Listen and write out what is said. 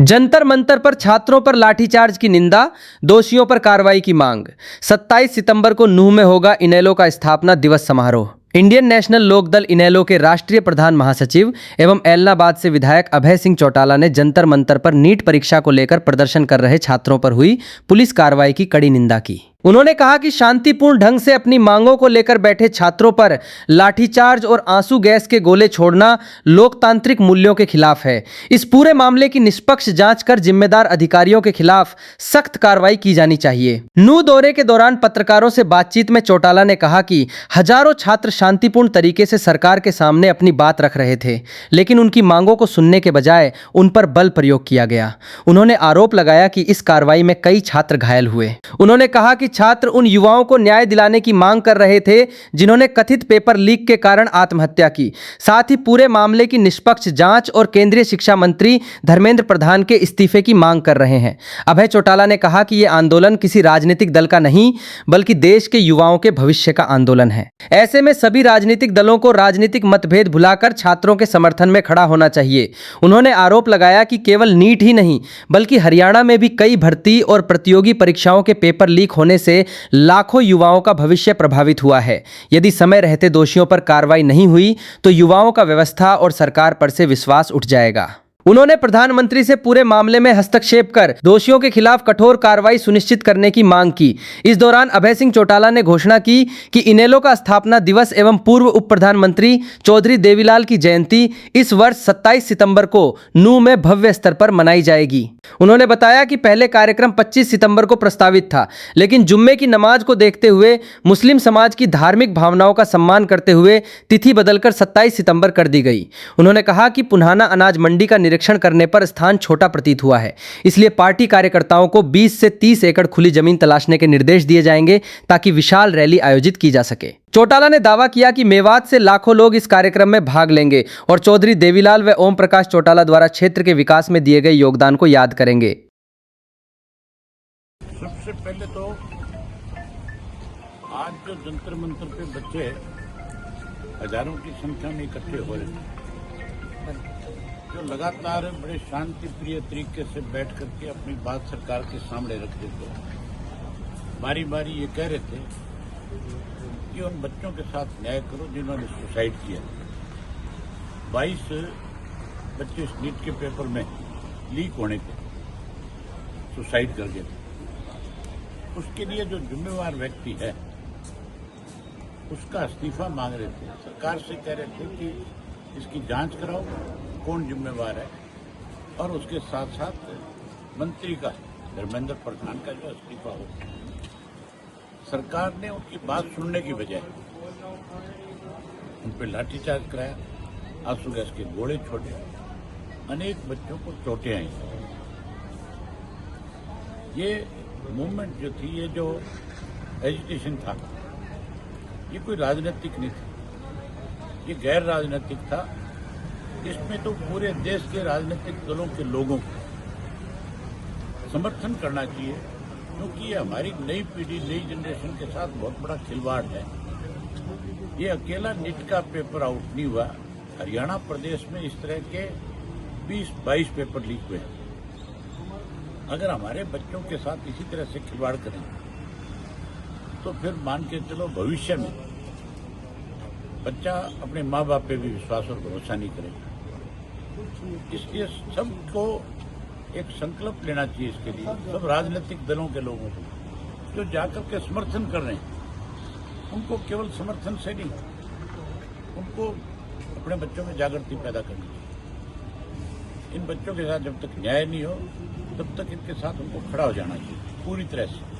जंतर मंतर पर छात्रों पर लाठीचार्ज की निंदा, दोषियों पर कार्रवाई की मांग। 27 सितंबर को नूंह में होगा इनेलो का स्थापना दिवस समारोह। इंडियन नेशनल लोकदल इनेलो के राष्ट्रीय प्रधान महासचिव एवं ऐलनाबाद से विधायक अभय सिंह चौटाला ने जंतर मंतर पर नीट परीक्षा को लेकर प्रदर्शन कर रहे छात्रों पर हुई पुलिस कार्रवाई की कड़ी निंदा की। उन्होंने कहा कि शांतिपूर्ण ढंग से अपनी मांगों को लेकर बैठे छात्रों पर लाठीचार्ज और आंसू गैस के गोले छोड़ना लोकतांत्रिक मूल्यों के खिलाफ है। इस पूरे मामले की निष्पक्ष जांच कर जिम्मेदार अधिकारियों के खिलाफ सख्त कार्रवाई की जानी चाहिए। नूंह दौरे के दौरान पत्रकारों से बातचीत में चौटाला ने कहा कि हजारों छात्र शांतिपूर्ण तरीके से सरकार के सामने अपनी बात रख रहे थे, लेकिन उनकी मांगों को सुनने के बजाय उन पर बल प्रयोग किया गया। उन्होंने आरोप लगाया कि इस कार्रवाई में कई छात्र घायल हुए। उन्होंने कहा कि छात्र उन युवाओं को न्याय दिलाने की मांग कर रहे थे जिन्होंने कथित पेपर लीक के कारण आत्महत्या की। साथ ही पूरे मामले की निष्पक्ष जांच और केंद्रीय शिक्षा मंत्री धर्मेंद्र प्रधान के इस्तीफे की मांग कर रहे हैं। अभय चौटाला ने कहा कि यह आंदोलन किसी राजनीतिक दल का नहीं बल्कि देश के युवाओं के भविष्य का आंदोलन है। ऐसे में सभी राजनीतिक दलों को राजनीतिक मतभेद भुलाकर छात्रों के समर्थन में खड़ा होना चाहिए। उन्होंने आरोप लगाया कि केवल नीट ही नहीं बल्कि हरियाणा में भी कई भर्ती और प्रतियोगी परीक्षाओं के पेपर लीक होने से लाखों युवाओं का भविष्य प्रभावित हुआ है। यदि समय रहते दोषियों पर कार्रवाई नहीं हुई तो युवाओं का व्यवस्था और सरकार पर से विश्वास उठ जाएगा। उन्होंने प्रधानमंत्री से पूरे मामले में हस्तक्षेप कर दोषियों के खिलाफ कठोर कार्रवाई सुनिश्चित करने की मांग की। इस दौरान अभय सिंह चौटाला ने घोषणा की कि इनेलो का स्थापना दिवस एवं पूर्व उप प्रधानमंत्री चौधरी देवीलाल की जयंती इस वर्ष 27 सितंबर को नूंह में भव्य स्तर पर मनाई जाएगी। उन्होंने बताया कि पहले कार्यक्रम 25 सितंबर को प्रस्तावित था, लेकिन जुम्मे की नमाज को देखते हुए मुस्लिम समाज की धार्मिक भावनाओं का सम्मान करते हुए तिथि बदलकर 27 सितंबर कर दी गई। उन्होंने कहा कि पुन्हाना अनाज मंडी का निरीक्षण करने पर स्थान छोटा प्रतीत हुआ है, इसलिए पार्टी कार्यकर्ताओं को 20 से 30 एकड़ खुली जमीन तलाशने के निर्देश दिए जाएंगे ताकि विशाल रैली आयोजित की जा सके। चौटाला ने दावा किया कि मेवात से लाखों लोग इस कार्यक्रम में भाग लेंगे और चौधरी देवीलाल व ओम प्रकाश चौटाला द्वारा क्षेत्र के विकास में दिए गए योगदान को याद करेंगे। सबसे पहले तो आज जो जंतर मंतर पे बच्चे हजारों की संख्या में इकट्ठे हो रहे हैं, जो लगातार बड़े शांति प्रिय तरीके से बैठ करके अपनी बात सरकार के सामने रख देते, बारी बारी ये कह रहे थे कि उन बच्चों के साथ न्याय करो जिन्होंने सुसाइड किया। 22 बच्चे इस नीट के पेपर में लीक होने के सुसाइड कर गए थे। उसके लिए जो जिम्मेवार व्यक्ति है उसका इस्तीफा मांग रहे थे, सरकार से कह रहे थे कि इसकी जांच कराओ कौन जिम्मेवार है, और उसके साथ साथ मंत्री का धर्मेंद्र प्रधान का जो इस्तीफा हो। सरकार ने उनकी बात सुनने की बजाय उन पर लाठीचार्ज कराया, आंसू गैस के गोले छोड़े, अनेक बच्चों को चोटें आई। ये मूवमेंट जो थी, ये जो एजिटेशन था, ये कोई राजनीतिक नहीं था, ये गैर राजनीतिक था। इसमें तो पूरे देश के राजनीतिक दलों के लोगों को समर्थन करना चाहिए, क्योंकि ये हमारी नई पीढ़ी नई जनरेशन के साथ बहुत बड़ा खिलवाड़ है। ये अकेला नीट का पेपर आउट नहीं हुआ, हरियाणा प्रदेश में इस तरह के 20-22 पेपर लीक हुए हैं। अगर हमारे बच्चों के साथ इसी तरह से खिलवाड़ करें तो फिर मान के चलो भविष्य में बच्चा अपने माँ बाप पे भी विश्वास और भरोसा नहीं करेगा। इसलिए सबको एक संकल्प लेना चाहिए इसके लिए, सब राजनीतिक दलों के लोगों को जो जाकर के समर्थन कर रहे हैं, उनको केवल समर्थन से नहीं, उनको अपने बच्चों में जागृति पैदा करनी चाहिए। इन बच्चों के साथ जब तक न्याय नहीं हो तब तक इनके साथ उनको खड़ा हो जाना चाहिए पूरी तरह से।